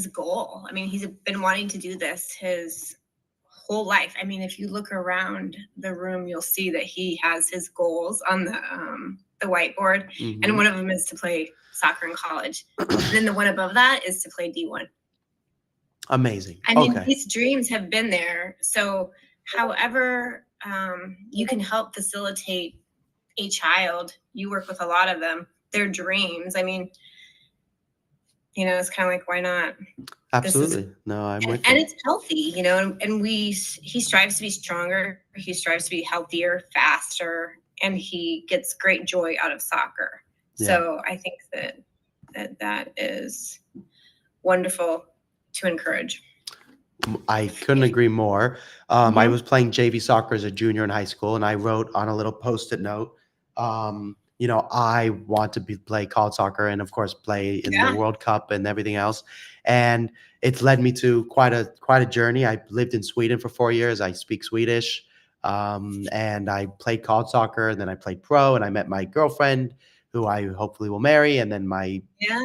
his goal. I mean, he's been wanting to do this his whole life. I mean, if you look around the room, you'll see that he has his goals on the whiteboard, and one of them is to play soccer in college. And then the one above that is to play D1. Amazing. I mean, these dreams have been there. So however you can help facilitate a child, you work with a lot of them, their dreams. I mean, you know, it's kind of like, why not? Absolutely. No, I'm with you. And it's healthy, you know, and he strives to be stronger. He strives to be healthier, faster, and he gets great joy out of soccer. Yeah. So I think that is wonderful to encourage. I couldn't agree more. I was playing JV soccer as a junior in high school, and I wrote on a little Post-it note, you know, I want to play college soccer and, of course, play in the World Cup and everything else. And it's led me to quite a journey. I lived in Sweden for 4 years. I speak Swedish, and I played college soccer, and then I played pro, and I met my girlfriend, who I hopefully will marry, and then my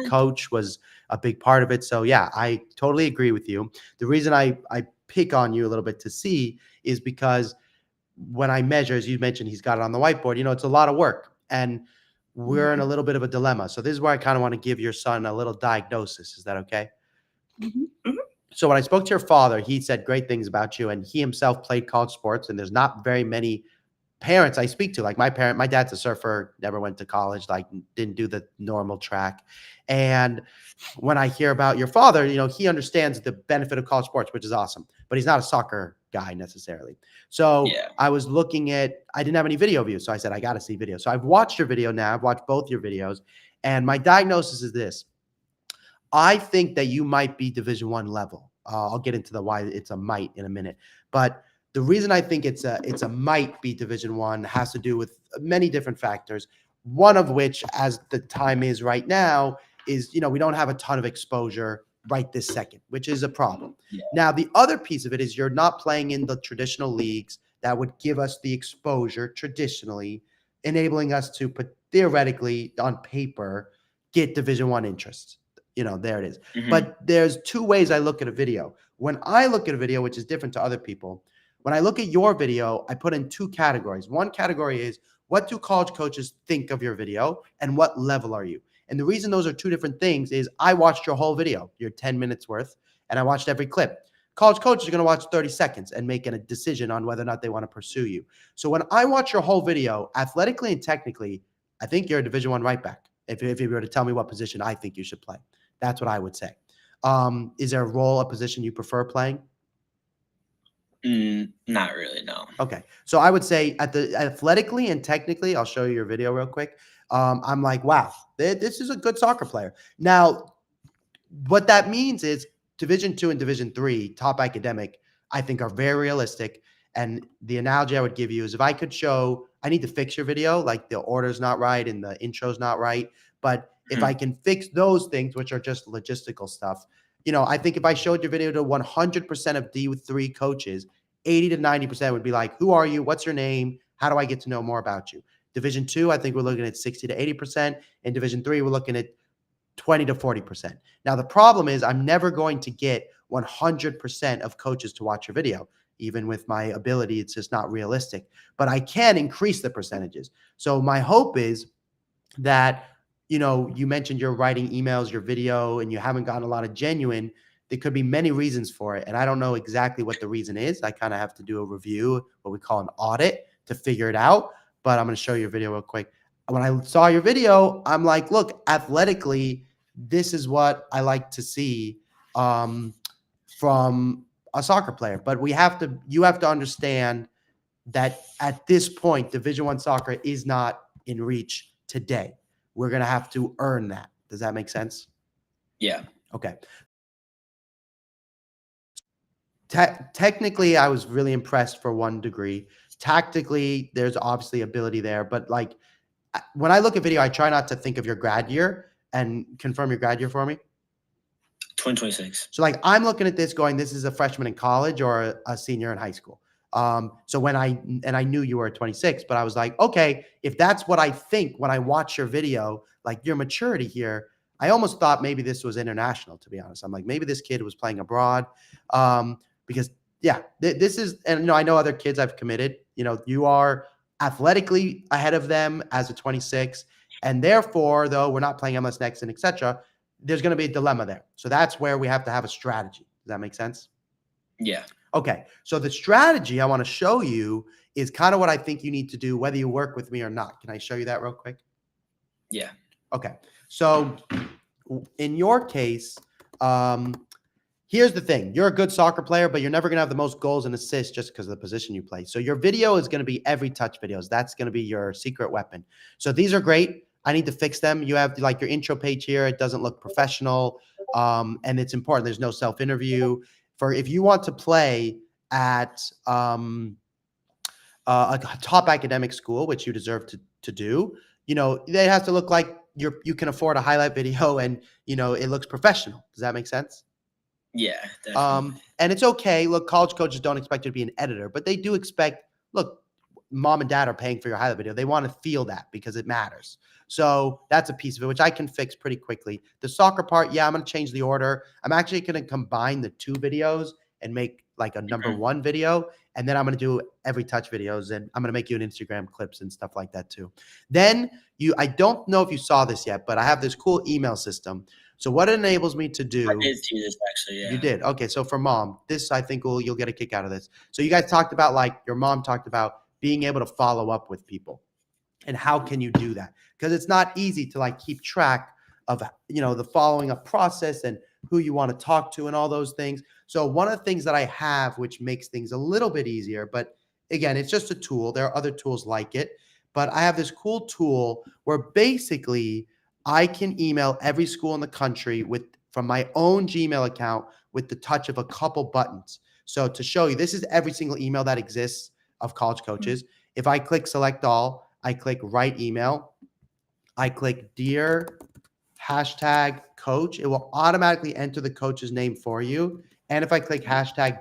coach was a big part of it. So yeah, I totally agree with you. The reason I pick on you a little bit to see is because when I measure, as you mentioned, he's got it on the whiteboard, you know, it's a lot of work, and we're in a little bit of a dilemma. So this is where I kind of want to give your son a little diagnosis. Is that okay? So when I spoke to your father, he said great things about you, and he himself played college sports, and there's not very many parents I speak to. Like my dad's a surfer, never went to college, like didn't do the normal track. And when I hear about your father, you know, he understands the benefit of college sports, which is awesome, but he's not a soccer guy necessarily. So I was looking at, I didn't have any video views. So I said, I got to see video. So I've watched your video now. I've watched both your videos, and my diagnosis is this. I think that you might be Division I level. I'll get into the why it's a might in a minute, but the reason I think it's a might be Division I has to do with many different factors. One of which, as the time is right now, is, you know, we don't have a ton of exposure right this second, which is a problem. Now, the other piece of it is you're not playing in the traditional leagues that would give us the exposure traditionally, enabling us to theoretically, on paper, get Division I interest. You know, there it is. But there's two ways I look at a video. When I look at a video, which is different to other people, when I look at your video, I put in two categories. One category is, what do college coaches think of your video, and what level are you? And the reason those are two different things is I watched your whole video, your 10 minutes worth, and I watched every clip. College coaches are going to watch 30 seconds and make a decision on whether or not they want to pursue you. So when I watch your whole video, athletically and technically, I think you're a Division I right back. If you were to tell me what position I think you should play, that's what I would say. Is there a role, a position you prefer playing? Not really, no. Okay. So I would say athletically and technically, I'll show you your video real quick. I'm like, wow, this is a good soccer player. Now, what that means is Division II and Division III, top academic, I think are very realistic. And the analogy I would give you is if I could show, I need to fix your video, like the order's not right and the intro's not right. But if I can fix those things, which are just logistical stuff, you know, I think if I showed your video to 100% of D3 coaches, 80 to 90% would be like, who are you? What's your name? How do I get to know more about you? Division II, I think we're looking at 60 to 80%. In Division III, we're looking at 20 to 40%. Now, the problem is I'm never going to get 100% of coaches to watch your video. Even with my ability, it's just not realistic. But I can increase the percentages. So my hope is that, you know, you mentioned you're writing emails, your video, and you haven't gotten a lot of genuine. There could be many reasons for it. And I don't know exactly what the reason is. I kind of have to do a review, what we call an audit, to figure it out. But I'm going to show you a video real quick. When I saw your video, I'm like, look, athletically, this is what I like to see from a soccer player. But you have to understand that at this point, Division I soccer is not in reach today. We're going to have to earn that. Does that make sense? Yeah. Okay. Technically, I was really impressed for one degree. Tactically, there's obviously ability there. But like when I look at video, I try not to think of your grad year, and confirm your grad year for me. 2026. So like I'm looking at this going, this is a freshman in college or a senior in high school. So when I knew you were 26, but I was like, okay, if that's what I think when I watch your video, like your maturity here, I almost thought maybe this was international, to be honest. I'm like, maybe this kid was playing abroad, because yeah, this is, and I know other kids I've committed. You are athletically ahead of them as a 26, and therefore, though we're not playing MLS Next and etc., there's going to be a dilemma there. So that's where we have to have a strategy. Does that make sense? Yeah. Okay, so the strategy I want to show you is kind of what I think you need to do, whether you work with me or not. Can I show you that real quick? Yeah. Okay, so in your case, here's the thing. You're a good soccer player, but you're never going to have the most goals and assists just because of the position you play. So your video is going to be every touch videos. That's going to be your secret weapon. So these are great. I need to fix them. You have like your intro page here. It doesn't look professional, and it's important. There's no self-interview. If you want to play at a top academic school, which you deserve to do, it has to look like you can afford a highlight video and, it looks professional. Does that make sense? Yeah, definitely. And it's okay. Look, college coaches don't expect you to be an editor, but they do expect, look, mom and dad are paying for your highlight video. They want to feel that because it matters. So that's a piece of it, which I can fix pretty quickly. The soccer part, yeah, I'm going to change the order. I'm actually going to combine the 2 videos and make like a number 1 video. And then I'm going to do every touch videos, and I'm going to make you an Instagram clips and stuff like that too. Then I don't know if you saw this yet, but I have this cool email system. So what it enables me to do. I did see this actually. Yeah. You did. Okay. So for mom, this, I think you'll get a kick out of this. So you guys talked about, like, your mom talked about being able to follow up with people, and how can you do that? Because it's not easy to like keep track of, the following up process and who you want to talk to and all those things. So one of the things that I have, which makes things a little bit easier, but again, it's just a tool. There are other tools like it, but I have this cool tool where basically I can email every school in the country from my own Gmail account with the touch of a couple buttons. So to show you, this is every single email that exists of college coaches. If I click select all, I click write email, I click dear #coach, it will automatically enter the coach's name for you. And if I click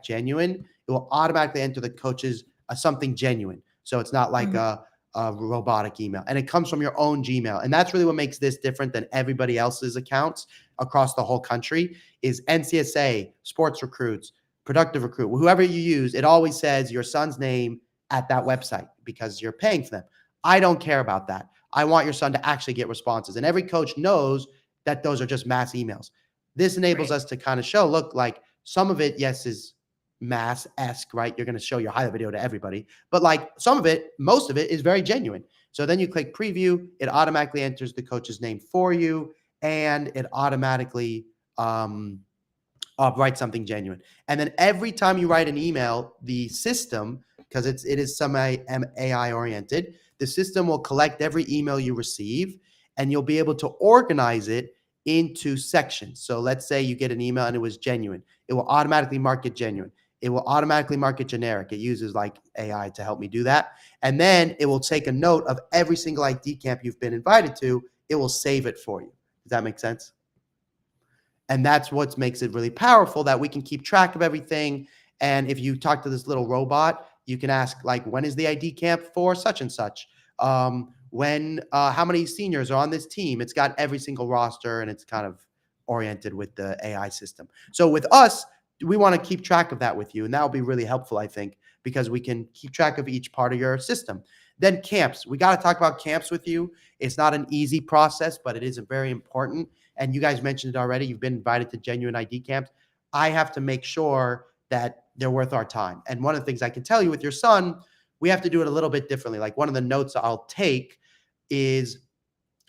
#genuine, it will automatically enter the coach's something genuine. So it's not like a robotic email, and it comes from your own Gmail. And that's really what makes this different than everybody else's accounts across the whole country. Is NCSA, Sports Recruits, Productive Recruit, whoever you use, it always says your son's name at that website because you're paying for them. I don't care about that. I want your son to actually get responses. And every coach knows that those are just mass emails. This enables us to kind of show, look, like some of it, yes, is mass-esque, right? You're going to show your highlight video to everybody. But like some of it, most of it is very genuine. So then you click preview, it automatically enters the coach's name for you, and it automatically write something genuine. And then every time you write an email, the system, because it is AI oriented, the system will collect every email you receive, and you'll be able to organize it into sections. So let's say you get an email and it was genuine. It will automatically mark it genuine. It will automatically mark it generic. It uses like AI to help me do that. And then it will take a note of every single ID camp you've been invited to. It will save it for you. Does that make sense? And that's what makes it really powerful, that we can keep track of everything. And if you talk to this little robot, you can ask, like, when is the ID camp for such and such? How many seniors are on this team? It's got every single roster, and it's kind of oriented with the AI system. So with us, we want to keep track of that with you. And that will be really helpful, I think, because we can keep track of each part of your system. Then camps. We got to talk about camps with you. It's not an easy process, but it is very important. And you guys mentioned it already. You've been invited to genuine ID camps. I have to make sure that they're worth our time. And one of the things I can tell you with your son, we have to do it a little bit differently. Like, one of the notes I'll take is,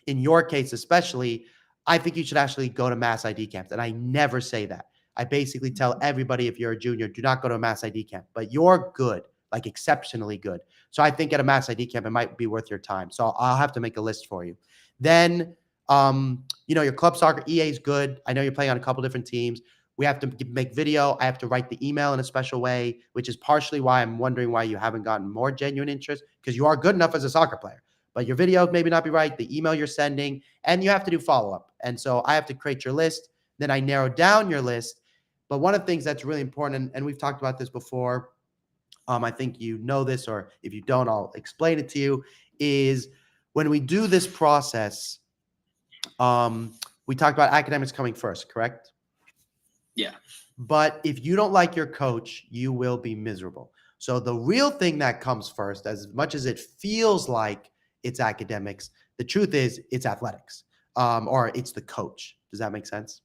in your case especially, I think you should actually go to mass ID camps. And I never say that. I basically tell everybody, if you're a junior, do not go to a mass ID camp. But you're good, like exceptionally good. So I think at a mass ID camp, it might be worth your time. So I'll have to make a list for you. Then, your club soccer EA is good. I know you're playing on a couple different teams. We have to make video. I have to write the email in a special way, which is partially why I'm wondering why you haven't gotten more genuine interest, because you are good enough as a soccer player. But your video maybe not be right, the email you're sending, and you have to do follow-up. And so I have to create your list. Then I narrow down your list. But one of the things that's really important, and we've talked about this before, I think you know this, or if you don't, I'll explain it to you, is when we do this process, We talked about academics coming first, correct? Yeah. But if you don't like your coach, you will be miserable. So the real thing that comes first, as much as it feels like it's academics, the truth is it's athletics, or it's the coach. Does that make sense?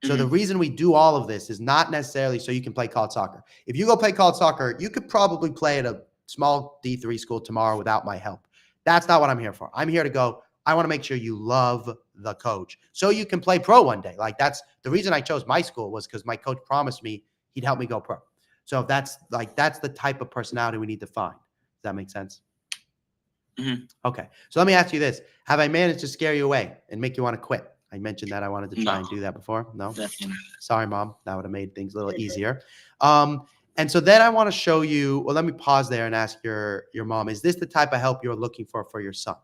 So the reason we do all of this is not necessarily so you can play college soccer. If you go play college soccer, you could probably play at a small D3 school tomorrow without my help. That's not what I'm here for. I'm here to go, I want to make sure you love the coach so you can play pro one day. Like, that's the reason I chose my school, was because my coach promised me he'd help me go pro. So if that's the type of personality we need to find. Does that make sense? Okay. So let me ask you this. Have I managed to scare you away and make you want to quit? I mentioned that I wanted to try and do that before. No? Definitely. Sorry, Mom. That would have made things a little easier. And so then I want to show you, well, let me pause there and ask your mom, is this the type of help you're looking for your son?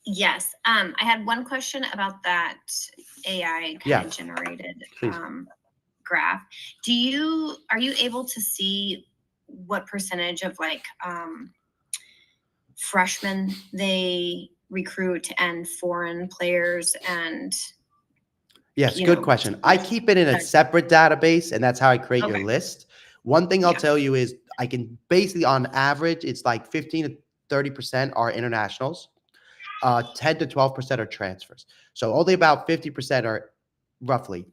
Yes. I had one question about that AI kind of generated graph. Are you able to see what percentage of like freshmen they recruit and foreign players and yes, good question. I keep it in a separate database, and that's how I create your list. One thing I'll tell you is I can basically, on average, it's like 15 to 30% are internationals. 10 to 12% are transfers. So only about 50% are, roughly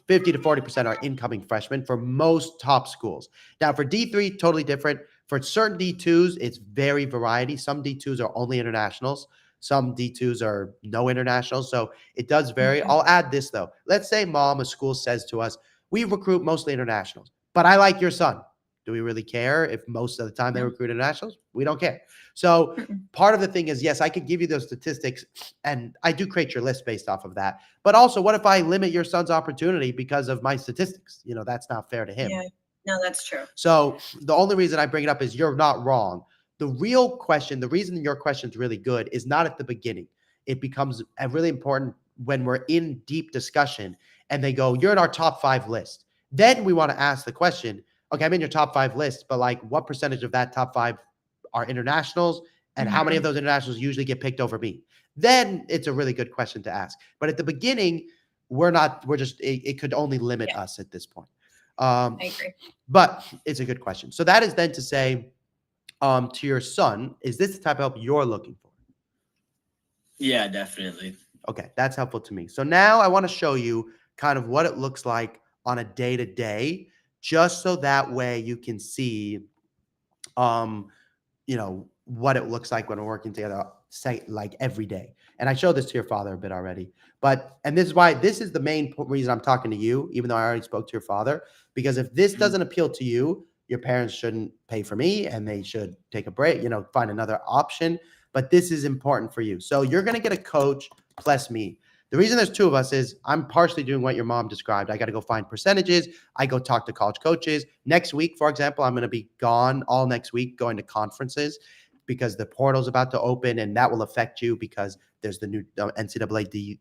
50 to 40% are incoming freshmen for most top schools. Now for D3, totally different. For certain D2s, it's very variety. Some D2s are only internationals. Some D2s are no internationals. So it does vary. I'll add this though. Let's say a school says to us, we recruit mostly internationals, but I like your son. Do we really care if most of the time they recruit internationals? We don't care. So part of the thing is, yes, I could give you those statistics, and I do create your list based off of that. But also, what if I limit your son's opportunity because of my statistics? That's not fair to him. Yeah, no, that's true. So the only reason I bring it up is you're not wrong. The real question, the reason your question is really good is not at the beginning. It becomes really important when we're in deep discussion and they go, you're in our top 5 list. Then we want to ask the question, okay, I'm in your top 5 list, but like what percentage of that top 5 are internationals, and how many of those internationals usually get picked over me? Then it's a really good question to ask. But at the beginning, it could only limit us at this point. I agree. But it's a good question. So that is then to say, to your son, is this the type of help you're looking for? Yeah, definitely. Okay, that's helpful to me. So now I want to show you kind of what it looks like on a day-to-day, just so that way you can see, what it looks like when we're working together, say, like every day. And I showed this to your father a bit already. And this is the main reason I'm talking to you, even though I already spoke to your father, because if this doesn't appeal to you, your parents shouldn't pay for me and they should take a break, find another option. But this is important for you. So you're going to get a coach plus me. The reason there's 2 of us is I'm partially doing what your mom described. I got to go find percentages. I go talk to college coaches. Next week, for example, I'm going to be gone all next week going to conferences because the portal's about to open, and that will affect you because there's the new NCAA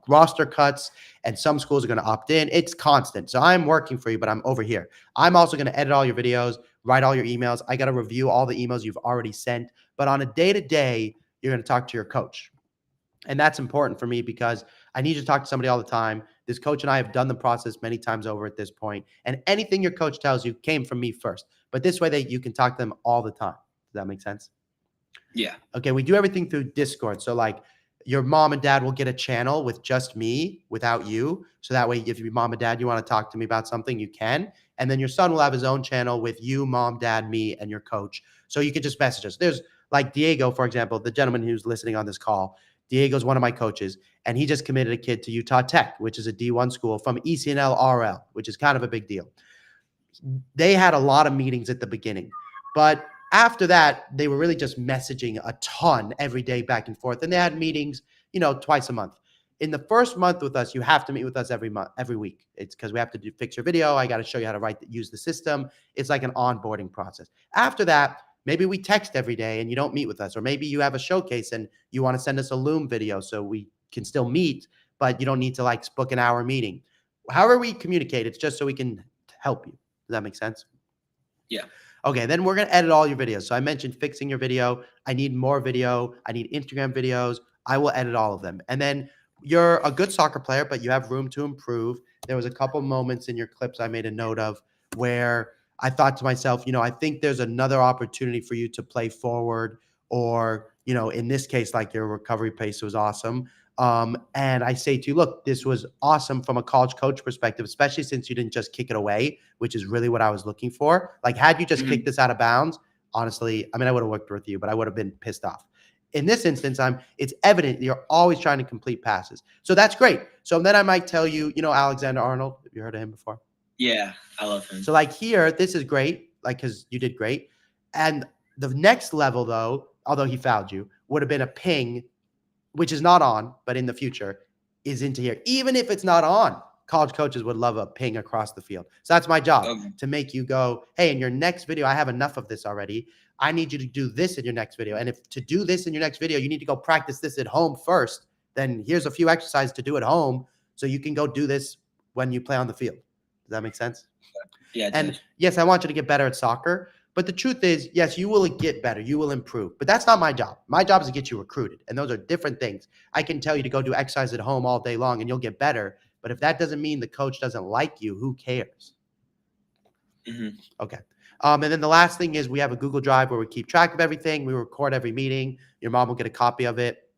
roster cuts, and some schools are going to opt in. It's constant. So I'm working for you, but I'm over here. I'm also going to edit all your videos, write all your emails. I got to review all the emails you've already sent. But on a day-to-day, you're going to talk to your coach. And that's important for me because I need you to talk to somebody all the time. This coach and I have done the process many times over at this point. And anything your coach tells you came from me first. But this way you can talk to them all the time. Does that make sense? Yeah. Okay, we do everything through Discord. So like your mom and dad will get a channel with just me without you. So that way, if your mom and dad, you want to talk to me about something, you can. And then your son will have his own channel with you, mom, dad, me, and your coach. So you can just message us. There's like Diego, for example, the gentleman who's listening on this call. Diego's one of my coaches, and he just committed a kid to Utah Tech, which is a D1 school from ECNL RL, which is kind of a big deal. They had a lot of meetings at the beginning, but after that, they were really just messaging a ton every day back and forth. And they had meetings, twice a month. In the first month with us, you have to meet with us every week. It's because we have to fix your video. I got to show you how to use the system. It's like an onboarding process. After that, maybe we text every day and you don't meet with us. Or maybe you have a showcase and you want to send us a Loom video so we can still meet, but you don't need to book an hour meeting. However we communicate, it's just so we can help you. Does that make sense? Yeah. Okay, then we're going to edit all your videos. So I mentioned fixing your video. I need more video. I need Instagram videos. I will edit all of them. And then you're a good soccer player, but you have room to improve. There was a couple moments in your clips I made a note of where I thought to myself, I think there's another opportunity for you to play forward, or, in this case, like your recovery pace was awesome. And I say to you, look, this was awesome from a college coach perspective, especially since you didn't just kick it away, which is really what I was looking for. Like, had you just kicked this out of bounds, honestly, I would have worked with you, but I would have been pissed off. In this instance, it's evident you're always trying to complete passes. So that's great. So then I might tell you, Alexander Arnold, have you heard of him before? Yeah, I love him. So like here, this is great, because you did great. And the next level, though, although he fouled you, would have been a ping, which is not on, but in the future is into here. Even if it's not on, college coaches would love a ping across the field. So that's my job, to make you go, hey, in your next video, I have enough of this already. I need you to do this in your next video. And if to do this in your next video, you need to go practice this at home first, then here's a few exercises to do at home so you can go do this when you play on the field. Does that make sense? Yeah. And yes, I want you to get better at soccer. But the truth is, yes, you will get better. You will improve. But that's not my job. My job is to get you recruited. And those are different things. I can tell you to go do exercise at home all day long and you'll get better. But if that doesn't mean the coach doesn't like you, who cares? Okay. And then the last thing is we have a Google Drive where we keep track of everything. We record every meeting. Your mom will get a copy of it.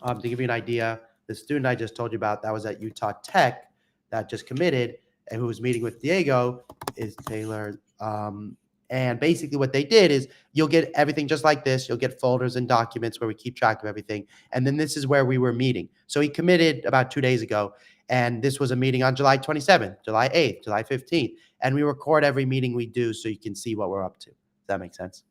To give you an idea, the student I just told you about that was at Utah Tech that just committed and who was meeting with Diego is Taylor. And basically what they did is you'll get everything just like this. You'll get folders and documents where we keep track of everything. And then this is where we were meeting. So he committed about 2 days ago. And this was a meeting on July 27th, July 8th, July 15th. And we record every meeting we do so you can see what we're up to. Does that make sense?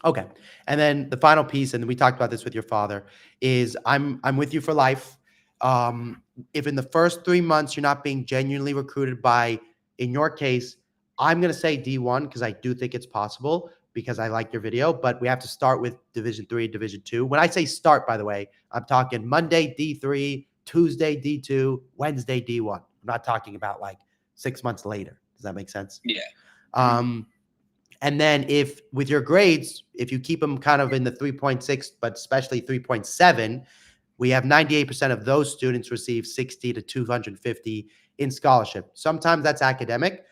Okay. And then the final piece, and we talked about this with your father, is I'm with you for life. If in the first 3 months you're not being genuinely recruited by, in your case, I'm going to say D1 because I do think it's possible because I like your video, but we have to start with Division 3, Division 2. When I say start, by the way, I'm talking Monday D3, Tuesday D2, Wednesday D1. I'm not talking about like 6 months later. Does that make sense? Yeah. And then if with your grades, if you keep them kind of in the 3.6, but especially 3.7, we have 98% of those students receive 60 to 250 in scholarship. Sometimes that's academic.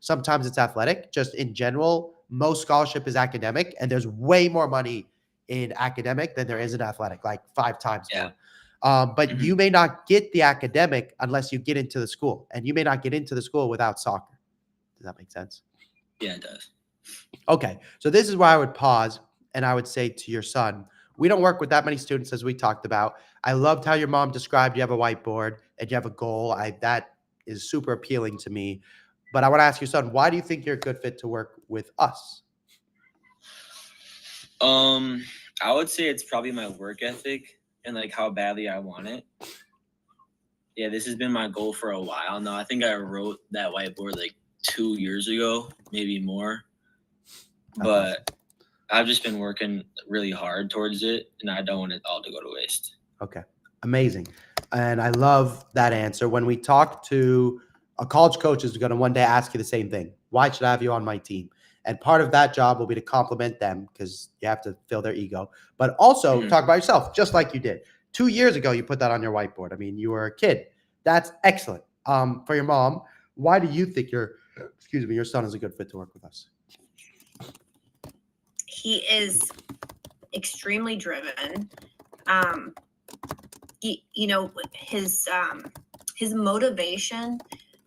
Sometimes it's athletic. Just in general, most scholarship is academic, and there's way more money in academic than there is in athletic, like 5 times more. But you may not get the academic unless you get into the school, and you may not get into the school without soccer. Does that make sense? Yeah, it does. Okay, so this is where I would pause, and I would say to your son, we don't work with that many students as we talked about. I loved how your mom described you have a whiteboard and you have a goal. That is super appealing to me. But I want to ask your son, why do you think you're a good fit to work with us? I would say it's probably my work ethic and like how badly I want it. Yeah, this has been my goal for a while now. I think I wrote that whiteboard like 2 years ago, maybe more. But I've just been working really hard towards it, and I don't want it all to go to waste. Okay, amazing. And I love that answer. When we talk to a college coach is going to one day ask you the same thing. Why should I have you on my team? And part of that job will be to compliment them because you have to fill their ego, but also talk about yourself, just like you did. 2 years ago, you put that on your whiteboard. I mean, you were a kid. That's excellent. For your mom, why do you think your son is a good fit to work with us? He is extremely driven. His motivation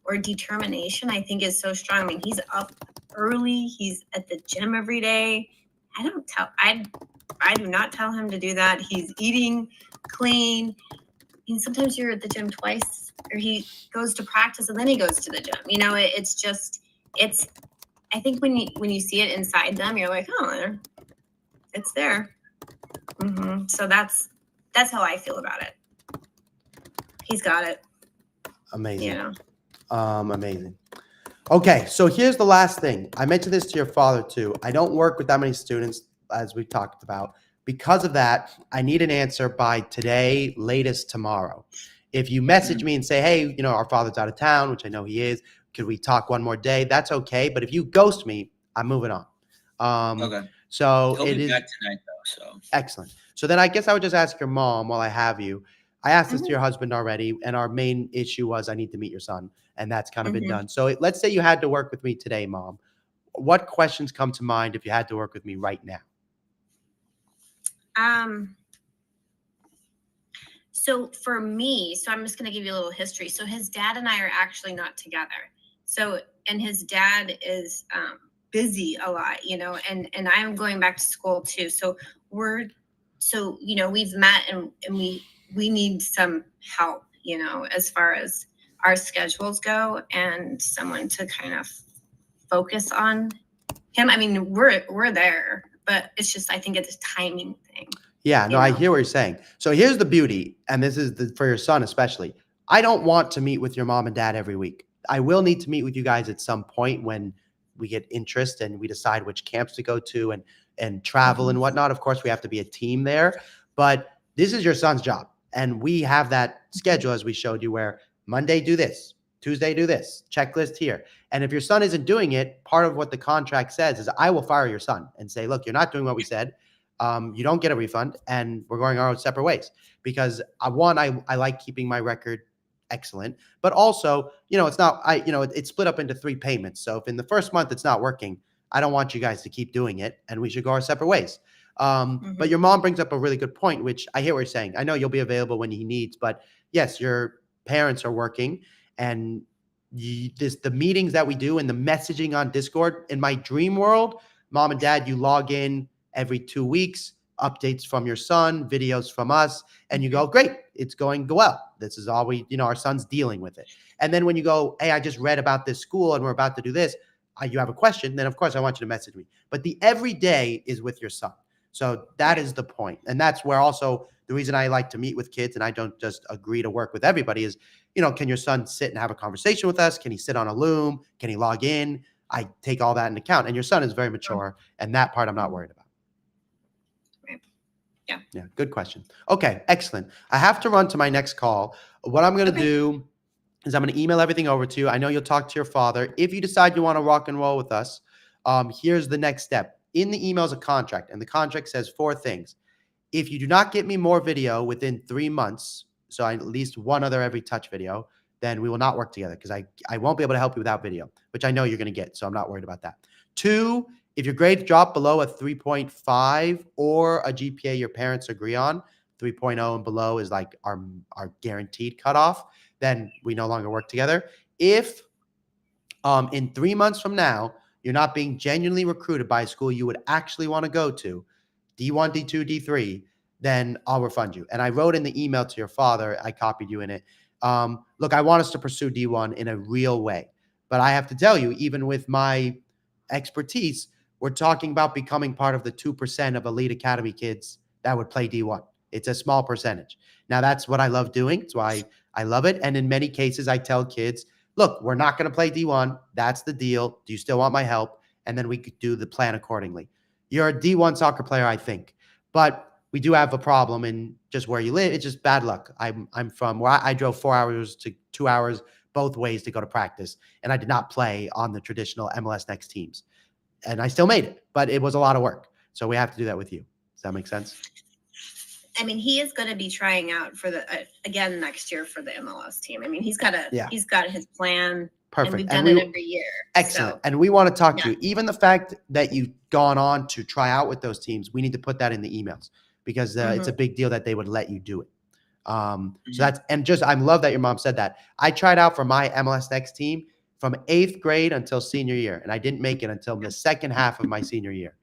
or determination, I think, is so strong. I mean, he's up early. He's at the gym every day. I do not tell him to do that. He's eating clean. I mean, sometimes you're at the gym twice, or he goes to practice and then he goes to the gym. I think when you see it inside them, you're like, oh, it's there. So that's how I feel about it. He's got it. Amazing. Amazing. Okay, so here's the last thing. I mentioned this to your father too. I don't work with that many students, as we talked about. Because of that, I need an answer by today, latest tomorrow. If you message me and say, hey, our father's out of town, which I know he is, could we talk one more day? That's okay. But if you ghost me, I'm moving on. Okay. So He'll it be is back tonight though. So excellent. So then I guess I would just ask your mom while I have you. I asked this to Mhm. your husband already, and our main issue was I need to meet your son, and that's kind of been Mhm. done. So let's say you had to work with me today, Mom. What questions come to mind if you had to work with me right now? So for me, so I'm just going to give you a little history. So his dad and I are actually not together. So, and his dad is busy a lot, and I'm going back to school too. So we've met, and we need some help, as far as our schedules go, and someone to kind of focus on him. I mean, we're there, but it's just, I think it's a timing thing. Yeah, no, You I know? hear what you're saying. So here's the beauty, and this is for your son especially. I don't want to meet with your mom and dad every week. I will need to meet with you guys at some point when we get interest and we decide which camps to go to and travel and Mhm. whatnot. Of course, we have to be a team there, but this is your son's job, and we have that schedule as we showed you, where Monday do this, Tuesday do this, checklist here. And if your son isn't doing it, part of what the contract says is I will fire your son and say, look, you're not doing what we said. You don't get a refund, and we're going our own separate ways. Because I like keeping my record excellent, but also, it's not, it's split up into 3 payments. So if in the first month it's not working, I don't want you guys to keep doing it, and we should go our separate ways. But your mom brings up a really good point, which I hear what you're saying. I know you'll be available when he needs, but yes, your parents are working, and the meetings that we do and the messaging on Discord. In my dream world, mom and dad, you log in every 2 weeks, updates from your son, videos from us, and you go, great, it's going well. This is all our son's dealing with it. And then when you go, hey, I just read about this school and we're about to do this, you have a question, then of course I want you to message me. But the everyday is with your son. So that is the point. And that's where also the reason I like to meet with kids and I don't just agree to work with everybody is, can your son sit and have a conversation with us? Can he sit on a Loom? Can he log in? I take all that into account. And your son is very mature, and that part I'm not worried about. Yeah, good question. Okay, excellent. I have to run to my next call. What I'm going to do is I'm going to email everything over to you. I know you'll talk to your father. If you decide you want to rock and roll with us, here's the next step. In the email is a contract, and the contract says 4 things. If you do not get me more video within 3 months, so at least one other every touch video, then we will not work together, because I won't be able to help you without video, which I know you're going to get, so I'm not worried about that. 2, if your grades drop below a 3.5 or a GPA your parents agree on, 3.0 and below is like our guaranteed cutoff, then we no longer work together. If in 3 months from now, you're not being genuinely recruited by a school you would actually want to go to, D1, D2, D3, then I'll refund you. And I wrote in the email to your father, I copied you in it. Look, I want us to pursue D1 in a real way. But I have to tell you, even with my expertise, we're talking about becoming part of the 2% of elite academy kids that would play D1. It's a small percentage. Now, that's what I love doing. That's why I love it. And in many cases, I tell kids, look, we're not going to play D1. That's the deal. Do you still want my help? And then we could do the plan accordingly. You're a D1 soccer player, I think, but we do have a problem in just where you live. It's just bad luck. I'm from where I drove 4 hours to 2 hours both ways to go to practice, and I did not play on the traditional MLS Next teams. And I still made it, but it was a lot of work. So we have to do that with you. Does that make sense? I mean, he is going to be trying out for the again next year for the MLS team. I mean, he's got his plan. Perfect. And we've done it every year. Excellent. So, and we want to talk to you. Even the fact that you've gone on to try out with those teams, we need to put that in the emails, because it's a big deal that they would let you do it. So that's, and just, I love that your mom said that. I tried out for my MLS Next team from 8th grade until senior year, and I didn't make it until the second half of my senior year.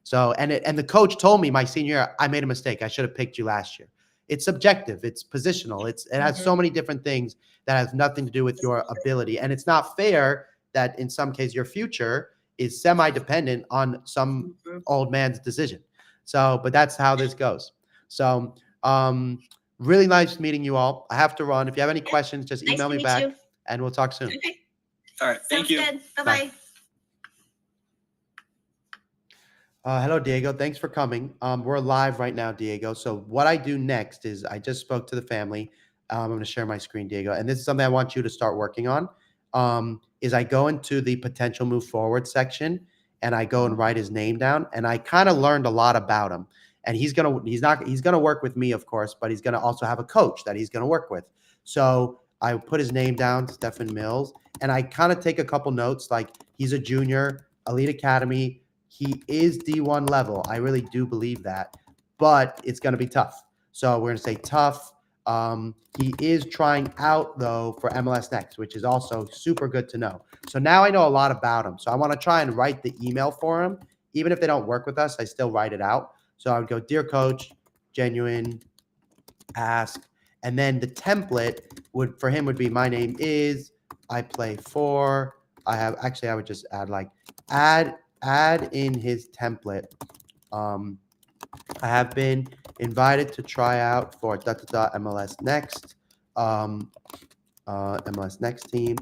So, and the coach told me my senior year, I made a mistake. I should have picked you last year. It's subjective. It's positional. It has so many different things that has nothing to do with your ability. And it's not fair that in some case your future is semi-dependent on some old man's decision. So, but that's how this goes. So, really nice meeting you all. I have to run. If you have any questions, just email me back and we'll talk soon. Okay. All right. Thank you. Good. Bye-bye. Hello, Diego. Thanks for coming. We're live right now, Diego. So what I do next is I just spoke to the family. I'm going to share my screen, Diego. And this is something I want you to start working on, is I go into the potential move forward section and I go and write his name down. And I kind of learned a lot about him. and he's going to work with me, of course, but he's going to also have a coach that he's going to work with. So I put his name down, Stephen Mills, and I kind of take a couple notes, like he's a junior, Elite Academy. He is D1 level. I really do believe that, but it's going to be tough. So we're going to say tough. He is trying out, though, for MLS Next, which is also super good to know. So now I know a lot about him. So I want to try and write the email for him. Even if they don't work with us, I still write it out. So I would go, dear coach, genuine, ask. And then the template for him would be, my name is, I play for, I would just add like, add in his template. I have been invited to try out for MLS Next, MLS Next team.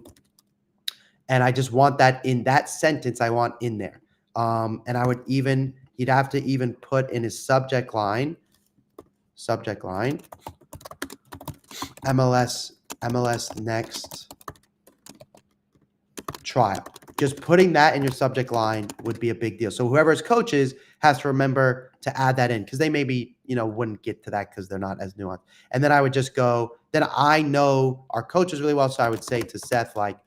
And I just want that in that sentence, I want in there. And I would he'd have to even put in his subject line, MLS Next trial. Just putting that in your subject line would be a big deal. So whoever's coaches has to remember to add that in, because they maybe, wouldn't get to that because they're not as nuanced. And then I would just go, then I know our coaches really well. So I would say to Seth, like,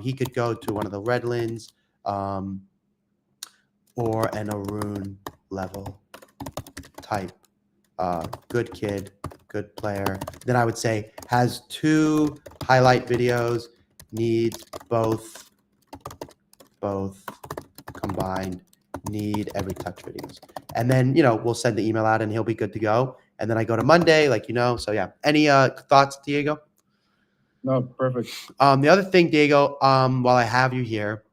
he could go to one of the Redlands or an Arun level type. Good kid, good player. Then I would say has 2 highlight videos, needs both combined, need every touch videos. And then, we'll send the email out and he'll be good to go. And then I go to Monday, so yeah. Any thoughts, Diego? No, perfect. The other thing, Diego, while I have you here,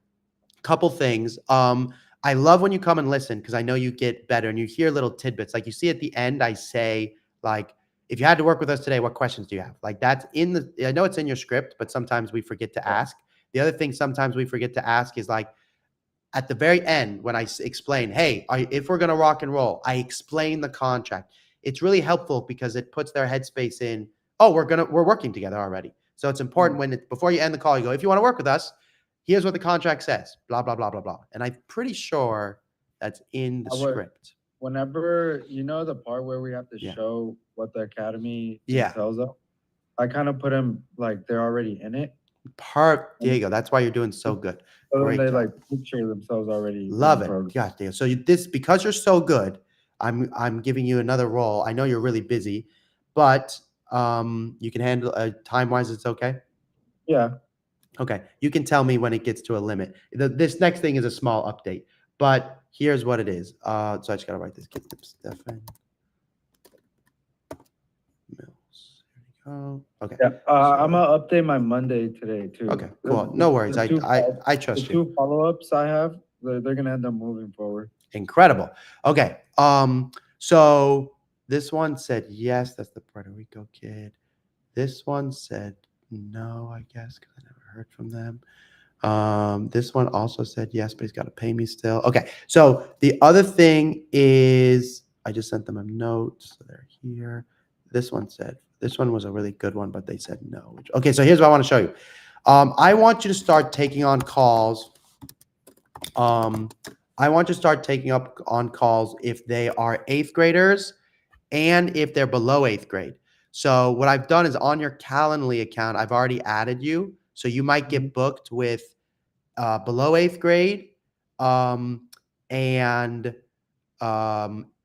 couple things. I love when you come and listen, because I know you get better and you hear little tidbits. Like you see at the end, I say, like, if you had to work with us today, what questions do you have? Like that's I know it's in your script, but sometimes we forget to ask. The other thing sometimes we forget to ask is like, at the very end, when I explain, hey, if we're going to rock and roll, I explain the contract. It's really helpful because it puts their headspace in, oh, we're working together already. So it's important before you end the call, you go, if you want to work with us, here's what the contract says, blah, blah, blah, blah, blah. And I'm pretty sure that's in the script. Whenever, the part where we have to show what the academy tells us, I kind of put them like they're already in it. Diego, that's why you're doing so good. So then they like picture themselves already. Love it. Gosh, Diego. So because you're so good, I'm giving you another role. I know you're really busy, but you can handle time-wise. It's okay. Yeah. Okay. You can tell me when it gets to a limit. This next thing is a small update, but here's what it is. So I just gotta write this. Get them, Stefan Mills. Here we go. Okay. Yeah. I'm gonna update my Monday today too. Okay. Cool. No worries. I trust you. The 2 follow-ups I have, they're gonna end up moving forward. Incredible. Okay. So this one said yes. That's the Puerto Rico kid. This one said no, I guess, because I never heard from them. This one also said yes, but he's got to pay me still. Okay. So the other thing is, I just sent them a note. So they're here. This one was a really good one, but they said no. Okay. So here's what I want to show you. I want you to start taking on calls. I want you to start taking up on calls if they are 8th graders and if they're below 8th grade. So what I've done is on your Calendly account, I've already added you. So you might get booked with below 8th grade. You're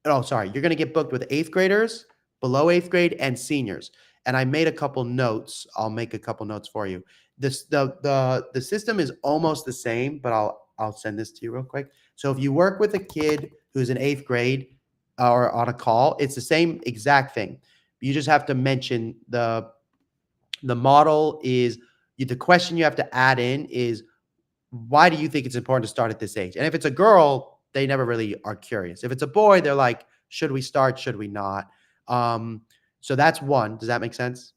going to get booked with 8th graders, below 8th grade, and seniors. And I made a couple notes. I'll make a couple notes for you. The system is almost the same, but I'll send this to you real quick. So if you work with a kid who's in 8th grade or on a call, it's the same exact thing. You just have to mention the model is the question you have to add in is, why do you think it's important to start at this age? And if it's a girl, they never really are curious. If it's a boy, they're like, should we start? Should we not? So that's one. Does that make sense?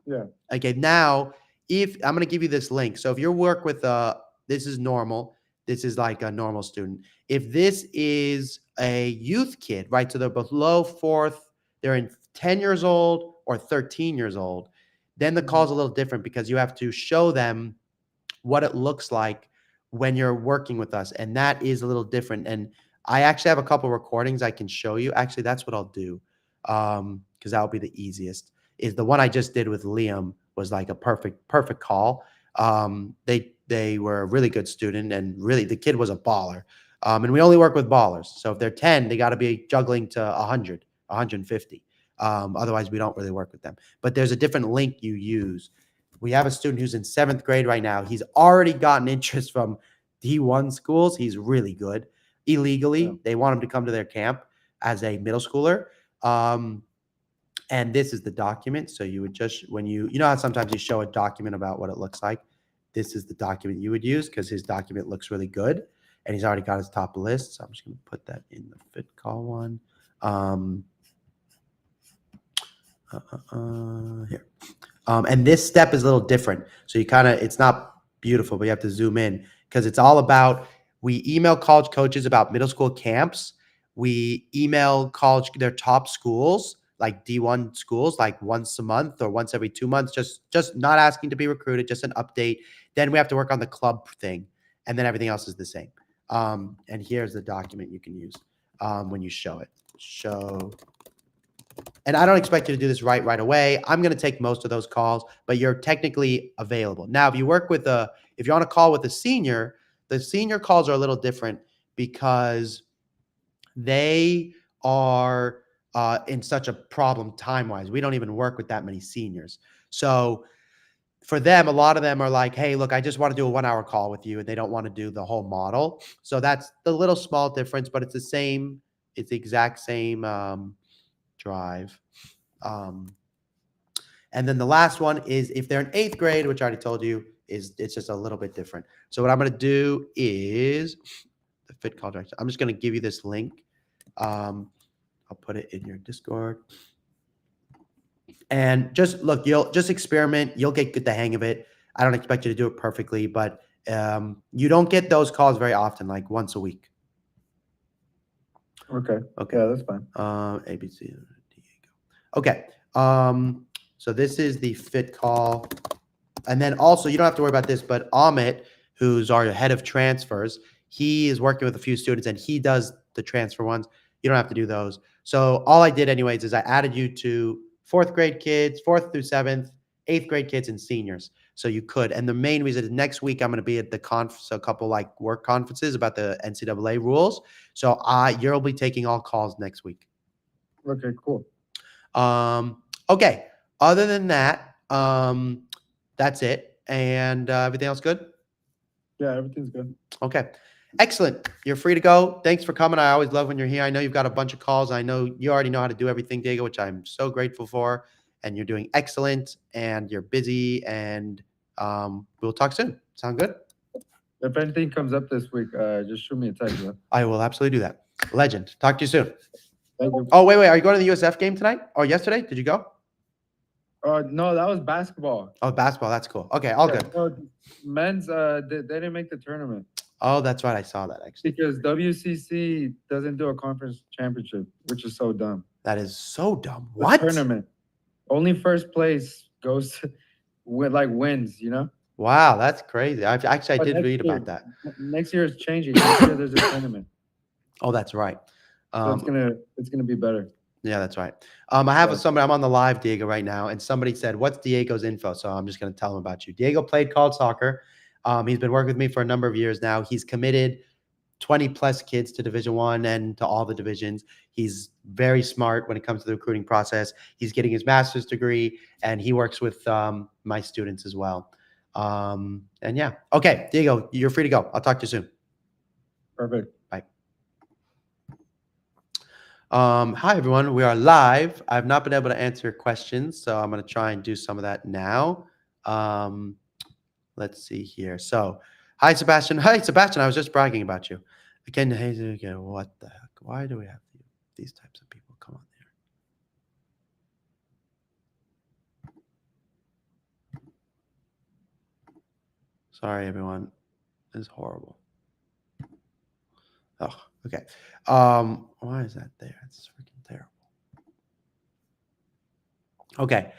Yeah. Okay. Now, if I'm going to give you this link. So if you work with this is normal. This is like a normal student. If this is a youth kid, right? So they're below 4th, they're in 10 years old or 13 years old, then the call is a little different because you have to show them what it looks like when you're working with us. And that is a little different. And I actually have a couple recordings I can show you. Actually, that's what I'll do. Because that would be the easiest. Is the one I just did with Liam was like a perfect call. They were a really good student, and really the kid was a baller. And we only work with ballers. So if they're 10, they got to be juggling to 100, 150. Otherwise, we don't really work with them. But there's a different link you use. We have a student who's in 7th grade right now. He's already gotten interest from D1 schools. He's really good. Illegally, Yeah. they want him to come to their camp as a middle schooler. And this is the document. So you would just, when you know how sometimes you show a document about what it looks like? This is the document you would use because his document looks really good. And he's already got his top list. So I'm just going to put that in the fit call one. Here. And this step is a little different. So you it's not beautiful, but you have to zoom in because it's all about, we email college coaches about middle school camps. We email their top schools, like D1 schools, like once a month or once every 2 months, just not asking to be recruited, just an update. Then we have to work on the club thing. And then everything else is the same. And here's the document you can use when you show it. And I don't expect you to do this right away. I'm going to take most of those calls, but you're technically available. Now, if you work with if you're on a call with a senior, the senior calls are a little different because they are in such a problem time-wise. We don't even work with that many seniors. So for them, a lot of them are like, hey, look, I just want to do a 1-hour call with you, and they don't want to do the whole model. So that's the little small difference, but it's the exact same drive. And then the last one is if they're in 8th grade, which I already told you, it's just a little bit different. So what I'm going to do is the fit call director. I'm just going to give you this link. I'll put it in your Discord. And just look, you'll just experiment. You'll get the hang of it. I don't expect you to do it perfectly, but you don't get those calls very often, like once a week. Okay. Yeah, that's fine. ABC, Diego. Okay. So this is the fit call. And then also, you don't have to worry about this, but Amit, who's our head of transfers, he is working with a few students and he does the transfer ones. You don't have to do those. So all I did anyways is I added you to 4th grade kids, 4th through 7th, 8th grade kids, and seniors. So you could. And the main reason is next week I'm going to be at the conference, a couple like work conferences about the NCAA rules. So you'll be taking all calls next week. Okay, cool. Okay. Other than that, that's it. And everything else good? Yeah, everything's good. Okay. Excellent. You're free to go. Thanks for coming. I always love when you're here. I know you've got a bunch of calls. I know you already know how to do everything, Diego, which I'm so grateful for. And you're doing excellent and you're busy and we'll talk soon. Sound good? If anything comes up this week, just shoot me a text. Yeah? I will absolutely do that. Legend. Talk to you soon. Thank you. Oh, wait. Are you going to the USF game tonight or yesterday? Did you go? No, that was basketball. Oh, basketball. That's cool. Okay. All good. No, men's, they didn't make the tournament. Oh, that's right. I saw that actually. Because WCC doesn't do a conference championship, which is so dumb. That is so dumb. The What? tournament. Only first place goes to, wins, you know? Wow, that's crazy. I But did next read year- about that. Next year is changing. Next year there's a tournament. Oh, that's right. So it's gonna be better. Yeah, that's right. I have Yeah. somebody, I'm on the live, Diego, right now, and somebody said, what's Diego's info? So I'm just going to tell him about you. Diego played college soccer. He's been working with me for a number of years now. He's committed 20 plus kids to Division I and to all the divisions. He's very smart when it comes to the recruiting process. He's getting his master's degree and he works with my students as well. And yeah. Okay, Diego, you're free to go. I'll talk to you soon. Perfect. Bye. Hi, everyone. We are live. I've not been able to answer questions, so I'm going to try and do some of that now. Let's see here. So, hi, Sebastian. Hi, Sebastian. I was just bragging about you. Again, what the heck? Why do we have these types of people come on there? Sorry, everyone. This is horrible. Oh, okay. Why is that there? It's freaking terrible. Okay.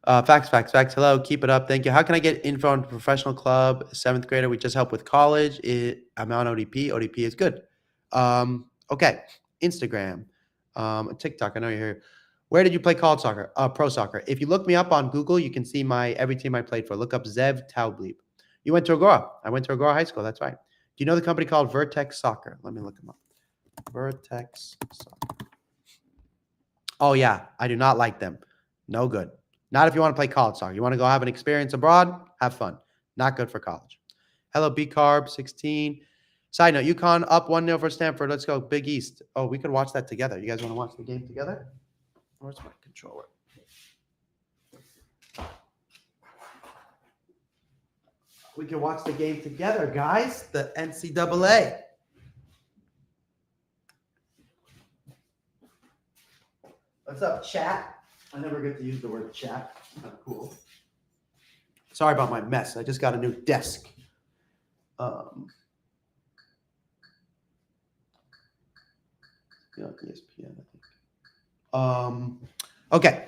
Facts. Hello, keep it up. Thank you. How can I get info on professional club? 7th grader. We just help with college. I'm on ODP. ODP is good. Okay, Instagram, TikTok. I know you're here. Where did you play college soccer? Pro soccer. If you look me up on Google, you can see every team I played for. Look up Zev Taublieb. You went to Agora. I went to Agora High School. That's right. Do you know the company called Vertex Soccer? Let me look them up. Vertex Soccer. Oh, yeah. I do not like them. No good. Not if you want to play college soccer. You want to go have an experience abroad? Have fun. Not good for college. Hello, B-Carb, 16. Side note, UConn up 1-0 for Stanford. Let's go. Big East. Oh, we could watch that together. You guys want to watch the game together? Where's my controller? We can watch the game together, guys. The NCAA. What's up, chat? I never get to use the word chat. Kind of cool. Sorry about my mess. I just got a new desk. ESPN, I think. Okay.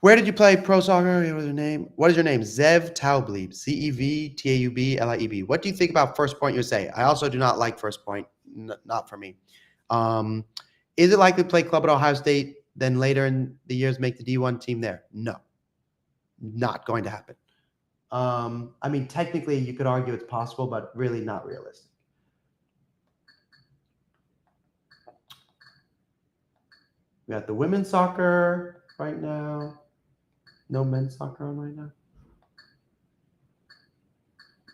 Where did you play pro soccer? What is your name? What is your name? Zev Taublieb. Zevtaublieb. What do you think about First Point USA? I also do not like First Point. Not for me. Is it likely to play club at Ohio State, then later in the years make the D1 team there? No. Not going to happen. I mean, technically, you could argue it's possible, but really not realistic. We got the women's soccer right now. No men's soccer on right now.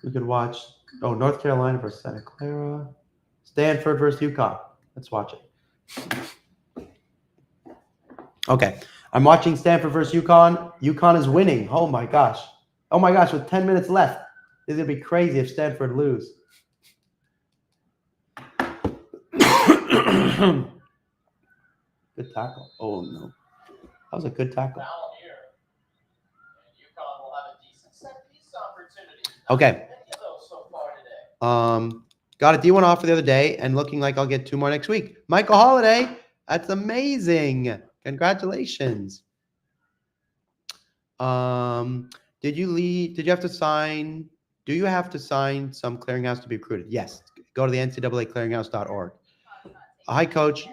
We could watch, North Carolina versus Santa Clara. Stanford versus UConn. Let's watch it. Okay. I'm watching Stanford versus UConn. UConn is winning. Oh, my gosh. Oh, my gosh. With 10 minutes left. This is going to be crazy if Stanford lose. Good tackle. Oh, no. That was a good tackle. Okay. Got a D1 offer the other day and looking like I'll get 2 more next week. Michael Holiday. That's amazing. Congratulations. Did you have to sign? Do you have to sign some clearinghouse to be recruited? Yes. Go to the NCAAclearinghouse.org. Hi, coach.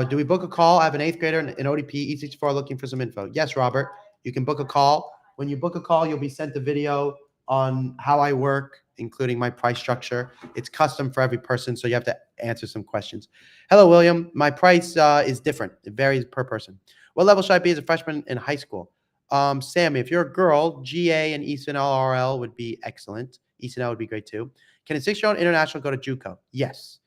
Do we book a call? I have an 8th grader in ODP E64 looking for some info. Yes, Robert. You can book a call. When you book a call, you'll be sent a video on how I work, including my price structure. It's custom for every person, so you have to answer some questions. Hello, William. My price is different. It varies per person. What level should I be as a freshman in high school? Sammy, if you're a girl, GA and Eastern LRL would be excellent. Eastern L would be great too. Can a 6-year-old international go to JUCO? Yes.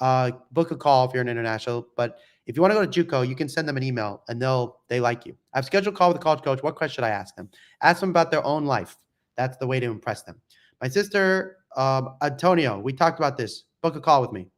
Book a call if you're an international, but if you want to go to JUCO, you can send them an email and they like you. I've scheduled a call with the college coach. What question should I ask them? Ask them about their own life. That's the way to impress them. My sister, Antonio, we talked about this. Book a call with me.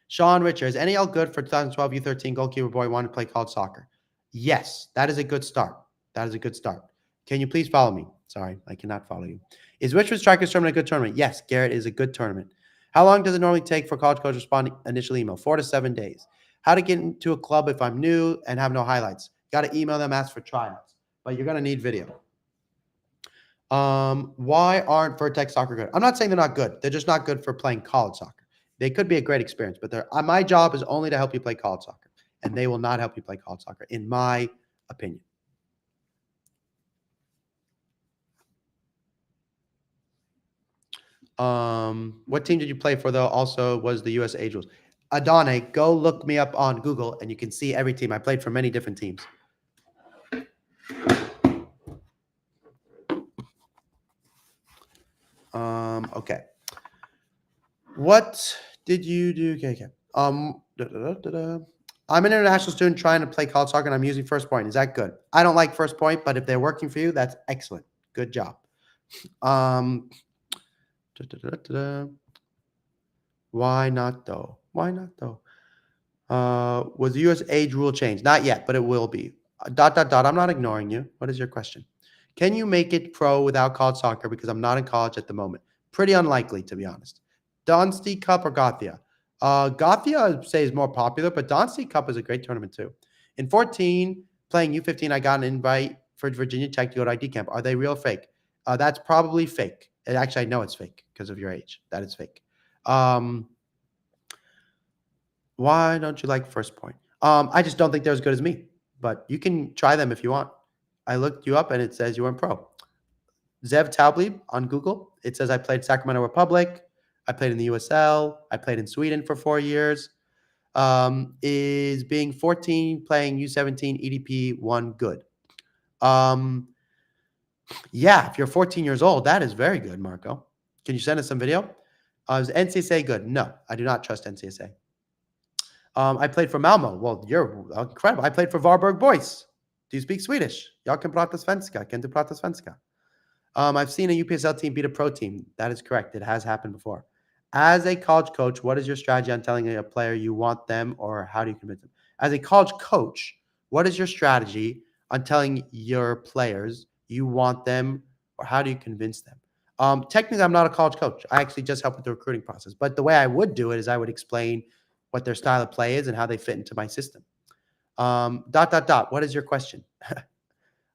Sean Richards, NAL good for 2012 U13 goalkeeper boy wanting to play college soccer? Yes, that is a good start. That is a good start. Can you please follow me? Sorry, I cannot follow you. Is Richmond Strikers tournament a good tournament? Yes, Garrett is a good tournament. How long does it normally take for college coach to respond to initial email? 4 to 7 days. How to get into a club if I'm new and have no highlights? Got to email them, ask for tryouts. But you're going to need video. Why aren't Vertex Soccer good? I'm not saying they're not good. They're just not good for playing college soccer. They could be a great experience, but my job is only to help you play college soccer. And they will not help you play college soccer, in my opinion. What team did you play for, though? Also was the US Age Rules. Adane, go look me up on Google, and you can see every team. I played for many different teams. Okay. What did you do? Okay. I'm an international student trying to play college soccer, and I'm using First Point. Is that good? I don't like First Point, but if they're working for you, that's excellent. Good job. Why not though? Why not though? Was the US age rule changed? Not yet, but it will be. ... I'm not ignoring you. What is your question? Can you make it pro without college soccer? Because I'm not in college at the moment. Pretty unlikely, to be honest. Donsty Cup or Gothia? Gothia, I'd say, is more popular, but Donsty Cup is a great tournament too. In 14, playing U15, I got an invite for Virginia Tech to go to ID camp. Are they real or fake? That's probably fake. Actually, I know it's fake because of your age. That is fake. Why don't you like First Point? I just don't think they're as good as me, but you can try them if you want. I looked you up and it says you weren't pro. Zev Taublieb on Google. It says I played Sacramento Republic. I played in the USL. I played in Sweden for 4 years. Is being 14, playing U17, EDP 1 good? Yeah, if you're 14 years old, that is very good, Marco. Can you send us some video? Is NCSA good? No, I do not trust NCSA. I played for Malmo. Well, you're incredible. I played for Varberg Boys. Do you speak Swedish? Jag kan prata svenska. Kan du prata svenska? I've seen a UPSL team beat a pro team. That is correct. It has happened before. As a college coach, what is your strategy on telling a player you want them, or how do you convince them? As a college coach, what is your strategy on telling your players you want them, or how do you convince them? Technically, I'm not a college coach. I actually just help with the recruiting process. But the way I would do it is I would explain what their style of play is and how they fit into my system. What is your question?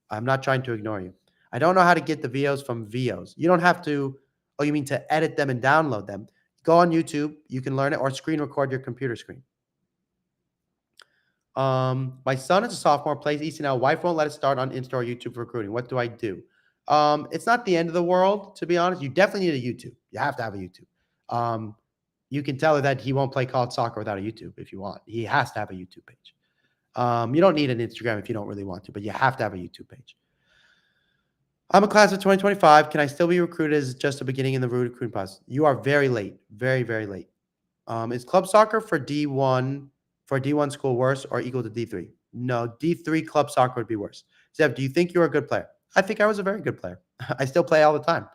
I'm not trying to ignore you. I don't know how to get the videos from VOs. You don't have to, oh, you mean to edit them and download them. Go on YouTube. You can learn it, or screen record your computer screen. My son is a sophomore, plays ECNL. Wife won't let us start on Insta or YouTube for recruiting. What do I do? It's not the end of the world, to be honest. You definitely need a YouTube. You have to have a YouTube. You can tell her that he won't play college soccer without a YouTube if you want. He has to have a YouTube page. You don't need an Instagram if you don't really want to, but you have to have a YouTube page. I'm a class of 2025. Can I still be recruited as just a beginning in the recruiting process? You are very late. Very, very late. Is club soccer for D1 school worse or equal to D3? No, D3 club soccer would be worse. Zev, do you think you're a good player? I think I was a very good player. I still play all the time.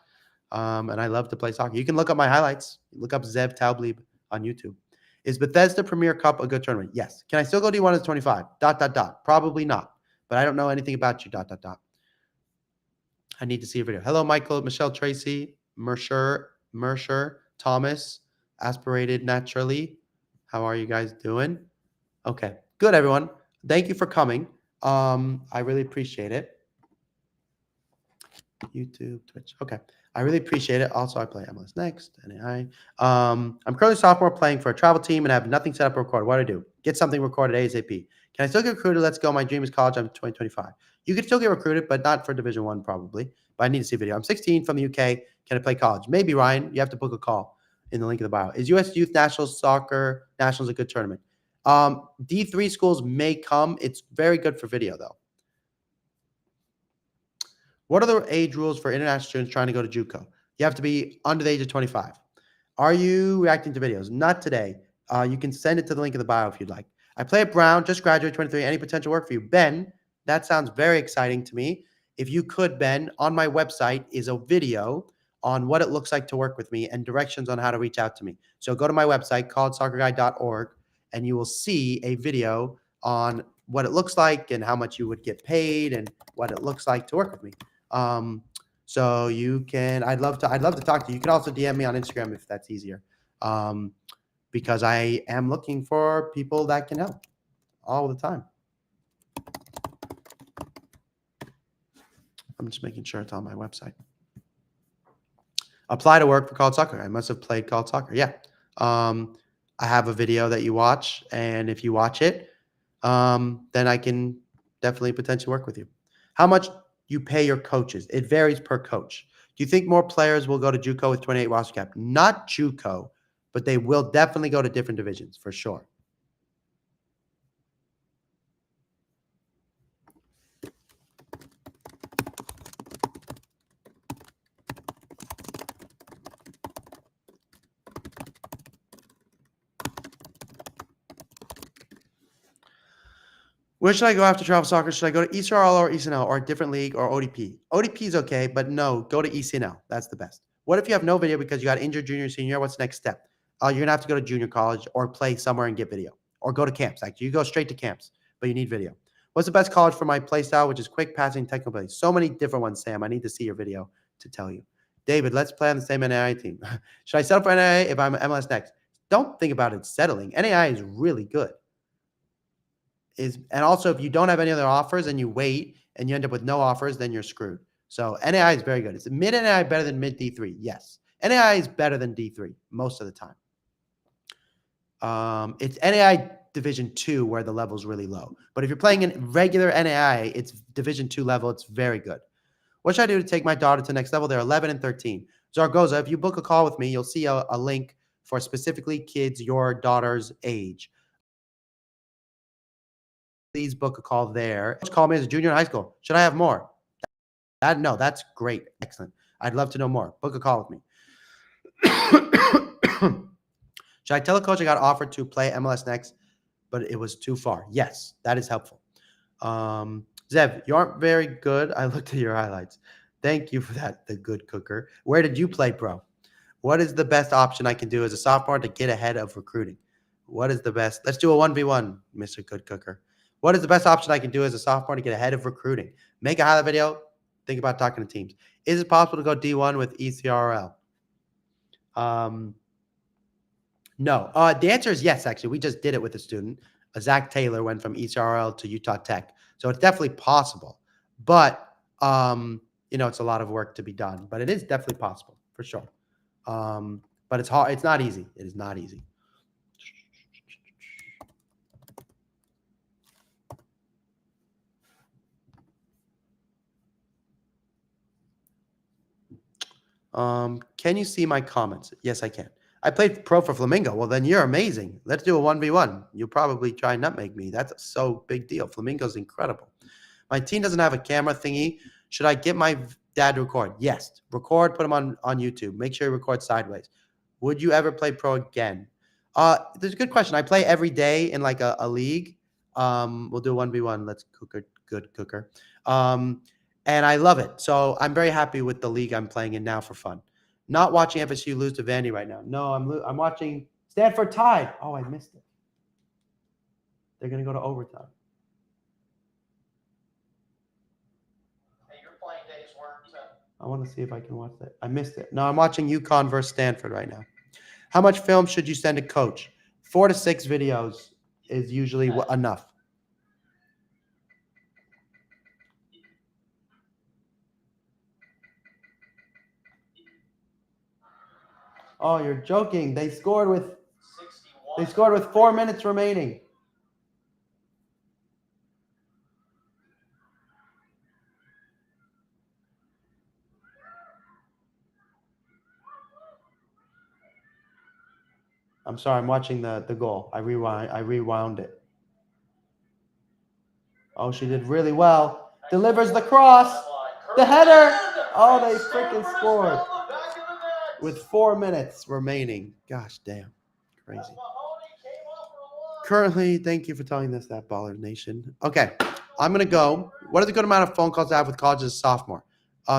And I love to play soccer. You can look up my highlights. Look up Zev Taublieb on YouTube. Is Bethesda Premier Cup a good tournament? Yes. Can I still go D1 as 25? ... Probably not. But I don't know anything about you, ... I need to see a video. Hello, Michael, Michelle, Tracy, Mercer, Thomas, Aspirated Naturally. How are you guys doing? Okay, good, everyone. Thank you for coming. I really appreciate it. YouTube, Twitch. Okay, I really appreciate it. Also, I play MLS Next. NAI. I'm currently sophomore playing for a travel team and I have nothing set up or recorded. What do I do? Get something recorded ASAP. Can I still get recruited? Let's go. My dream is college. I'm 2025. You can still get recruited, but not for Division I probably. But I need to see a video. I'm 16 from the UK. Can I play college? Maybe, Ryan. You have to book a call in the link in the bio. Is U.S. Youth Nationals Soccer Nationals a good tournament? D3 schools may come. It's very good for video, though. What are the age rules for international students trying to go to JUCO? You have to be under the age of 25. Are you reacting to videos? Not today. You can send it to the link in the bio if you'd like. I play at Brown, just graduated 23. Any potential work for you? Ben, that sounds very exciting to me. If you could, Ben, on my website is a video on what it looks like to work with me and directions on how to reach out to me. So go to my website, collegesoccerguy.org, and you will see a video on what it looks like and how much you would get paid and what it looks like to work with me. So you can, I'd love to talk to you. You can also DM me on Instagram if that's easier. Because I am looking for people that can help all the time. I'm just making sure it's on my website. Apply to work for college soccer. I must have played college soccer. Yeah. I have a video that you watch, and if you watch it, then I can definitely potentially work with you. How much you pay your coaches? It varies per coach. Do you think more players will go to JUCO with 28 roster cap? Not JUCO, but they will definitely go to different divisions for sure. Where should I go after travel soccer? Should I go to ECRL or ECNL or a different league or ODP? ODP is okay, but no, go to ECNL. That's the best. What if you have no video because you got injured junior, senior? What's the next step? You're going to have to go to junior college or play somewhere and get video. Or go to camps. Actually, you go straight to camps, but you need video. What's the best college for my play style, which is quick passing, technical play? So many different ones, Sam. I need to see your video to tell you. David, let's play on the same NAI team. Should I settle for NAI if I'm MLS Next? Don't think about it settling. NAI is really good. And also, if you don't have any other offers and you wait and you end up with no offers, then you're screwed. So NAI is very good. Is mid NAI better than mid D3? Yes. NAI is better than D3 most of the time. It's NAI Division 2 where the level's really low. But if you're playing in regular NAI, it's Division 2 level. It's very good. What should I do to take my daughter to the next level? They're 11 and 13. Zaragoza, if you book a call with me, you'll see a link for specifically kids your daughter's age. Please book a call there. Call me as a junior in high school. Should I have more? No, that's great. Excellent. I'd love to know more. Book a call with me. Should I tell a coach I got offered to play MLS next, but it was too far? Yes, that is helpful. Zev, you aren't very good. I looked at your highlights. Thank you for that, the good cooker. Where did you play pro? What is the best option I can do as a sophomore to get ahead of recruiting? What is the best? Let's do a 1v1, Mr. Good Cooker. What is the best option I can do as a sophomore to get ahead of recruiting? Make a highlight video. Think about talking to teams. Is it possible to go D1 with ECRL? No. The answer is yes, actually. We just did it with a student. Zach Taylor went from ECRL to Utah Tech. So it's definitely possible. But, it's a lot of work to be done. But it is definitely possible, for sure. But it's hard. It's not easy. It is not easy. Can you see my comments? Yes, I can. I played pro for Flamingo. Well, then you're amazing. Let's do a 1v1. You'll probably try and nutmeg me. That's a so big deal. Flamingo's incredible. My team doesn't have a camera thingy. Should I get my dad to record? Yes. Record, put him on YouTube. Make sure you record sideways. Would you ever play pro again? There's a good question. I play every day in like a league. We'll do a 1v1. Let's cooker, good cooker. And I love it. So I'm very happy with the league I'm playing in now for fun. Not watching FSU lose to Vandy right now. No, I'm watching Stanford tied. Oh, I missed it. They're going to go to overtime. Hey, your playing days weren't. I want to see if I can watch that. I missed it. No, I'm watching UConn versus Stanford right now. How much film should you send to coach? 4 to 6 videos is usually enough. Oh, you're joking. They scored with 4 minutes remaining. I'm sorry, I'm watching the goal. I rewound it. Oh, she did really well. Delivers the cross. The header. Oh, they freaking scored. With 4 minutes remaining. Gosh damn. Crazy. Currently, thank you for telling this, that Baller Nation. Okay, I'm going to go. What is a good amount of phone calls to have with college as a sophomore?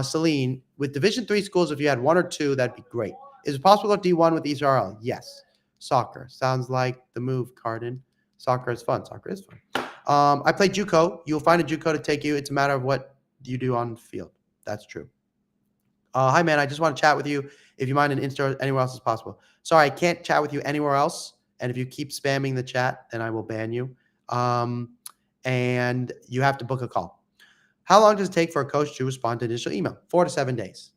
Celine, with Division 3 schools, if you had 1 or 2, that'd be great. Is it possible to go D1 with ECRL? Yes. Soccer. Sounds like the move, Cardin. Soccer is fun. Soccer is fun. I play JUCO. You'll find a JUCO to take you. It's a matter of what you do on the field. That's true. Hi, man. I just want to chat with you. If you mind an Insta or anywhere else as possible. Sorry, I can't chat with you anywhere else. And if you keep spamming the chat, then I will ban you. And you have to book a call. How long does it take for a coach to respond to initial email? 4 to 7 days.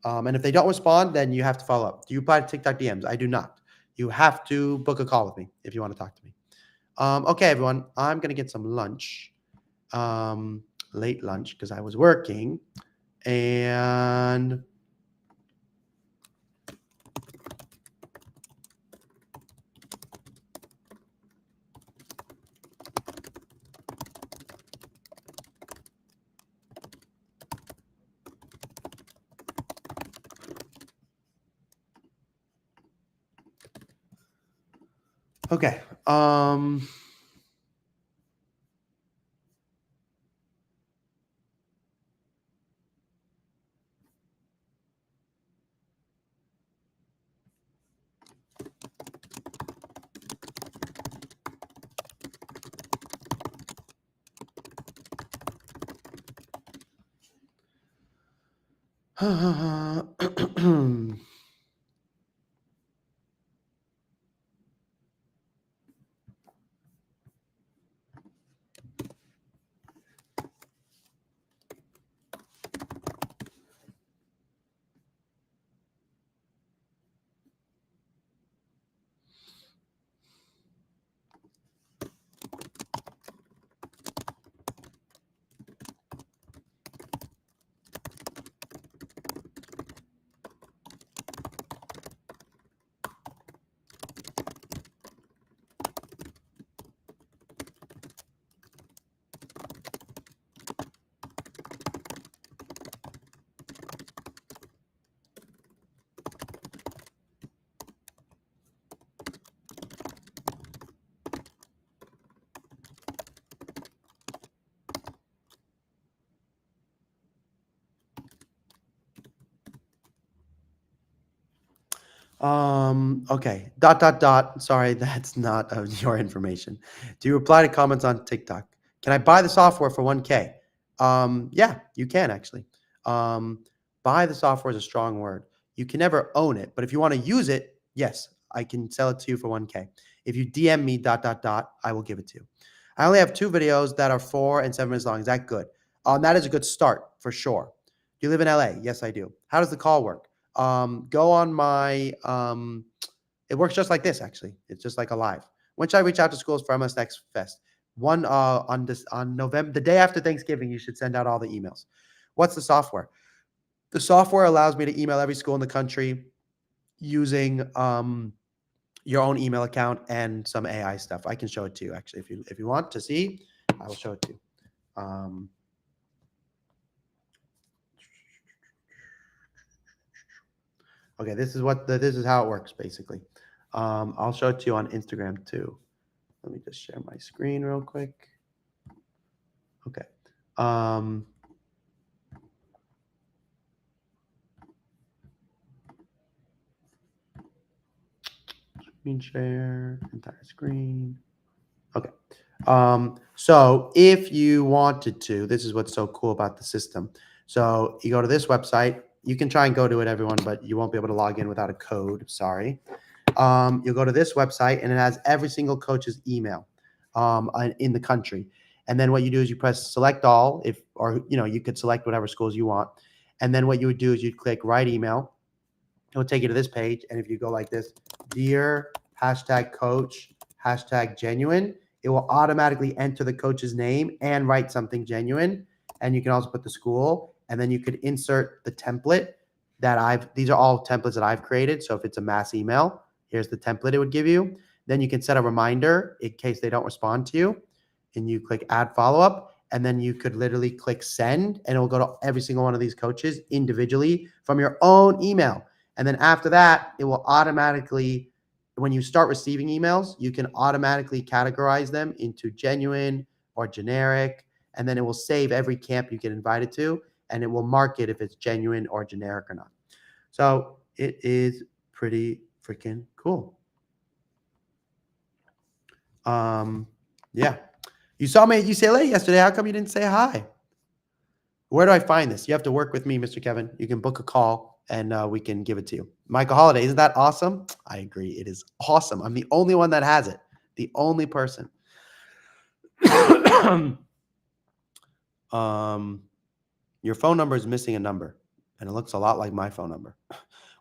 And if they don't respond, then you have to follow up. Do you reply to TikTok DMs? I do not. You have to book a call with me if you want to talk to me. Okay, everyone. I'm going to get some lunch. Late lunch because I was working. And okay. Okay. ... Sorry, that's not your information. Do you reply to comments on TikTok? Can I buy the software for 1K? Yeah, you can actually. Buy the software is a strong word. You can never own it, but if you want to use it, yes, I can sell it to you for 1K. If you DM me ... I will give it to you. I only have 2 videos that are 4 and 7 minutes long. Is that good? That is a good start for sure. Do you live in LA? Yes, I do. How does the call work? Go on my it works just like this, actually. It's just like a live. When should I reach out to schools for MLS Next Fest? On November, the day after Thanksgiving, you should send out all the emails. What's the software? The software allows me to email every school in the country using your own email account and some AI stuff. I can show it to you actually if you want to see. I will show it to you. Okay, this is how it works basically. I'll show it to you on Instagram too. Let me just share my screen real quick. Okay. Screen share, entire screen. Okay. So if you wanted to, this is what's so cool about the system. So you go to this website. You can try and go to it, everyone, but you won't be able to log in without a code. Sorry. You'll go to this website, and it has every single coach's email in the country. And then what you do is you press select all, you could select whatever schools you want. And then what you would do is you'd click write email. It will take you to this page. And if you go like this, dear #coach #genuine, it will automatically enter the coach's name and write something genuine. And you can also put the school, and then you could insert the template these are all templates that I've created. So if it's a mass email, here's the template it would give you. Then you can set a reminder in case they don't respond to you, and you click add follow-up, and then you could literally click send, and it will go to every single one of these coaches individually from your own email. And then after that, it will automatically, when you start receiving emails, you can automatically categorize them into genuine or generic, and then it will save every camp you get invited to, and it will mark it if it's genuine or generic or not. So it is pretty freaking cool. Yeah. You saw me at UCLA yesterday. How come you didn't say hi? Where do I find this? You have to work with me, Mr. Kevin. You can book a call and we can give it to you. Michael Holiday, isn't that awesome? I agree. It is awesome. I'm the only one that has it. The only person. Your phone number is missing a number, and it looks a lot like my phone number.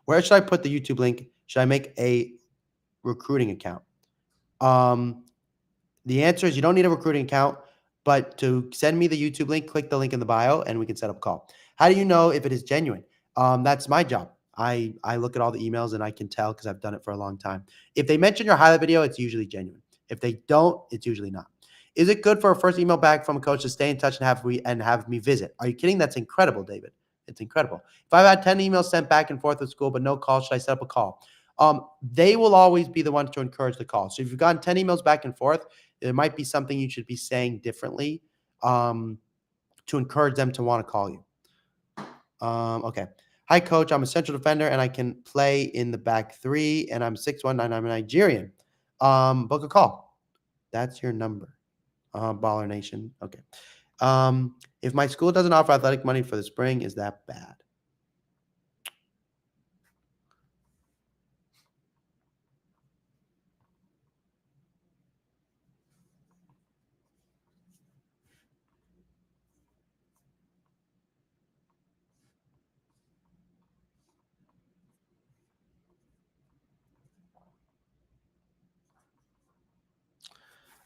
Where should I put the YouTube link? Should I make a recruiting account? The answer is you don't need a recruiting account, but to send me the YouTube link, click the link in the bio, and we can set up a call. How do you know if it is genuine? That's my job. I look at all the emails, and I can tell because I've done it for a long time. If they mention your highlight video, it's usually genuine. If they don't, it's usually not. Is it good for a first email back from a coach to stay in touch and have me visit? Are you kidding? That's incredible, David. It's incredible. If I've had 10 emails sent back and forth with school, but no call, should I set up a call? They will always be the ones to encourage the call. So if you've gotten 10 emails back and forth, there might be something you should be saying differently to encourage them to want to call you. Okay. Hi, coach. I'm a central defender, and I can play in the back 3, and I'm 6'1", and I'm a Nigerian. Book a call. That's your number. Baller Nation. Okay. If my school doesn't offer athletic money for the spring, is that bad?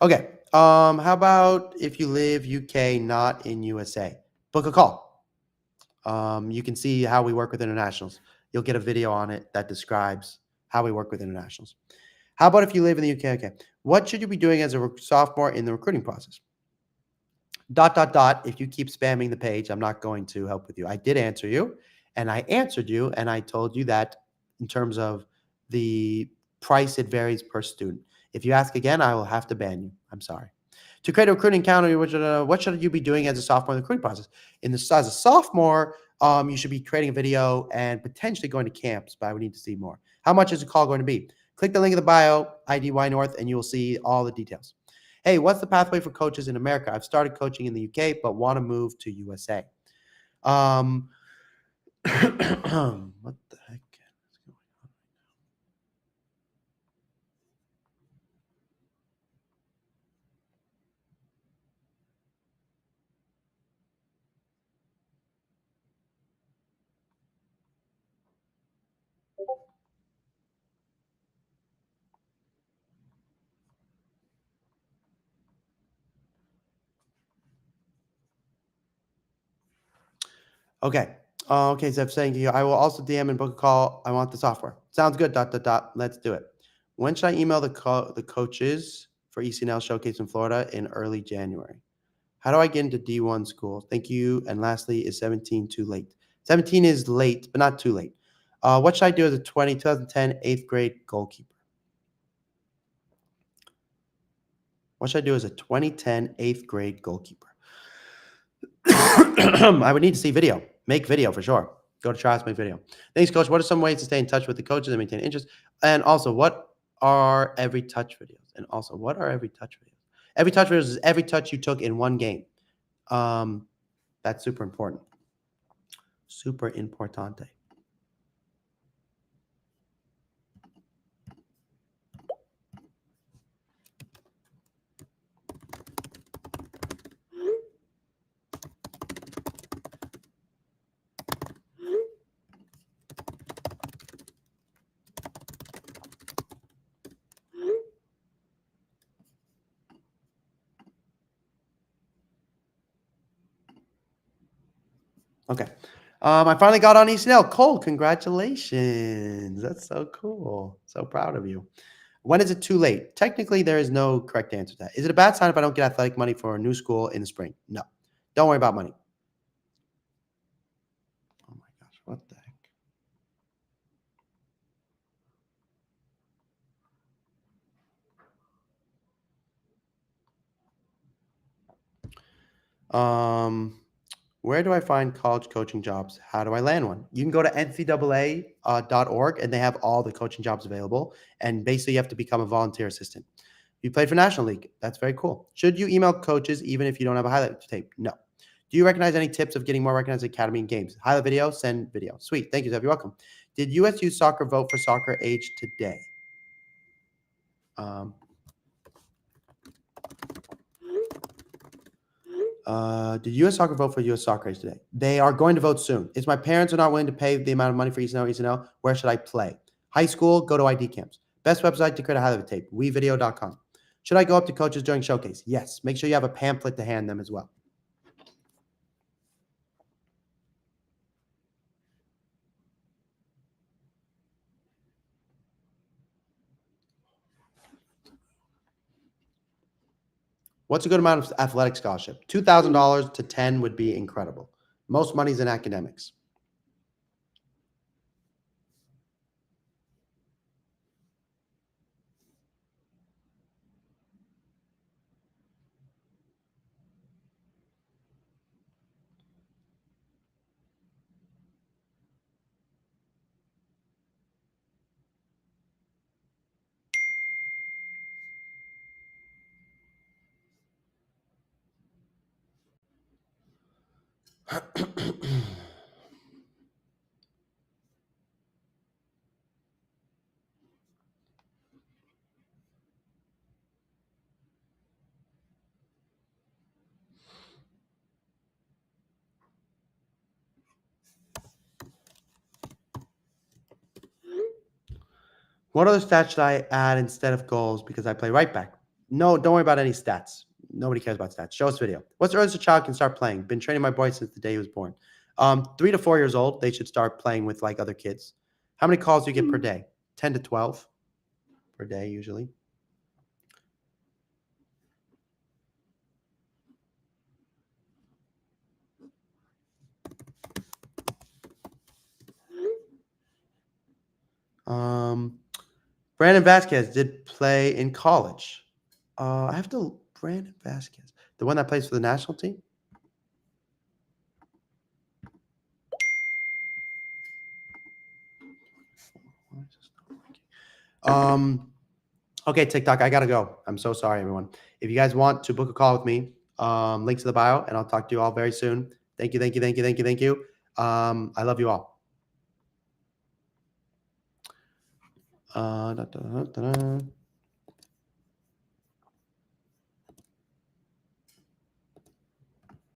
Okay. How about if you live UK, not in USA? Book a call. You can see how we work with internationals. You'll get a video on it that describes how we work with internationals. How about if you live in the UK? Okay. What should you be doing as a sophomore in the recruiting process? ... If you keep spamming the page, I'm not going to help with you. I did answer you, and I answered you, and I told you that in terms of the price, it varies per student. If you ask again, I will have to ban you. I'm sorry. To create a recruiting calendar, what should you be doing as a sophomore in the recruiting process? As a sophomore, You should be creating a video and potentially going to camps, but I would need to see more. How much is the call going to be? Click the link in the bio, IDY North, and you will see all the details. Hey, what's the pathway for coaches in America? I've started coaching in the UK, but want to move to USA. What the heck? Okay. Okay, Zev saying to you, I will also DM and book a call. I want the software. Sounds good. ... Let's do it. When should I email the coaches for ECNL Showcase in Florida in early January? How do I get into D1 school? Thank you. And lastly, is 17 too late? 17 is late, but not too late. What should I do as a 2010 8th grade goalkeeper? What should I do as a 2010 8th grade goalkeeper? I would need to see video. Make video for sure. Go to tryouts, make video. Thanks, Coach. What are some ways to stay in touch with the coaches and maintain interest? And also, what are every touch videos? And also, what are every touch videos? Every touch videos is every touch you took in one game. That's super important. Super importante. Okay. I finally got on ECNL. Cole, congratulations. That's so cool. So proud of you. When is it too late? Technically, there is no correct answer to that. Is it a bad sign if I don't get athletic money for a new school in the spring? No. Don't worry about money. Oh my gosh, what the heck? Where do I find college coaching jobs? How do I land one? You can go to ncaa.org and they have all the coaching jobs available. And basically, you have to become a volunteer assistant. You played for National League. That's very cool. Should you email coaches even if you don't have a highlight tape? No. Do you recognize any tips of getting more recognized at academy and games? Highlight video, send video. Sweet. Thank you, Zev. You're welcome. Did USU Soccer vote for soccer age today? Did U.S. Soccer vote for U.S. Soccer age today? They are going to vote soon. If my parents are not willing to pay the amount of money for ECNL, where should I play? High school, go to ID camps. Best website to create a highlight tape, wevideo.com. Should I go up to coaches during showcase? Yes. Make sure you have a pamphlet to hand them as well. What's a good amount of athletic scholarship? $2,000 to $10,000 would be incredible. Most money's in academics. What other stats should I add instead of goals because I play right back? No, don't worry about any stats. Nobody cares about stats. Show us video. What's the earliest a child can start playing? Been training my boy since the day he was born. 3 to 4 years old, they should start playing with like other kids. How many calls do you get per day? 10 to 12 per day usually. Brandon Vasquez did play in college. I have to Brandon Vasquez, the one that plays for the national team. Okay, TikTok, I gotta go. I'm so sorry, everyone. If you guys want to book a call with me, links in the bio, and I'll talk to you all very soon. Thank you, thank you, thank you, thank you, thank you. I love you all. Da, da, da, da.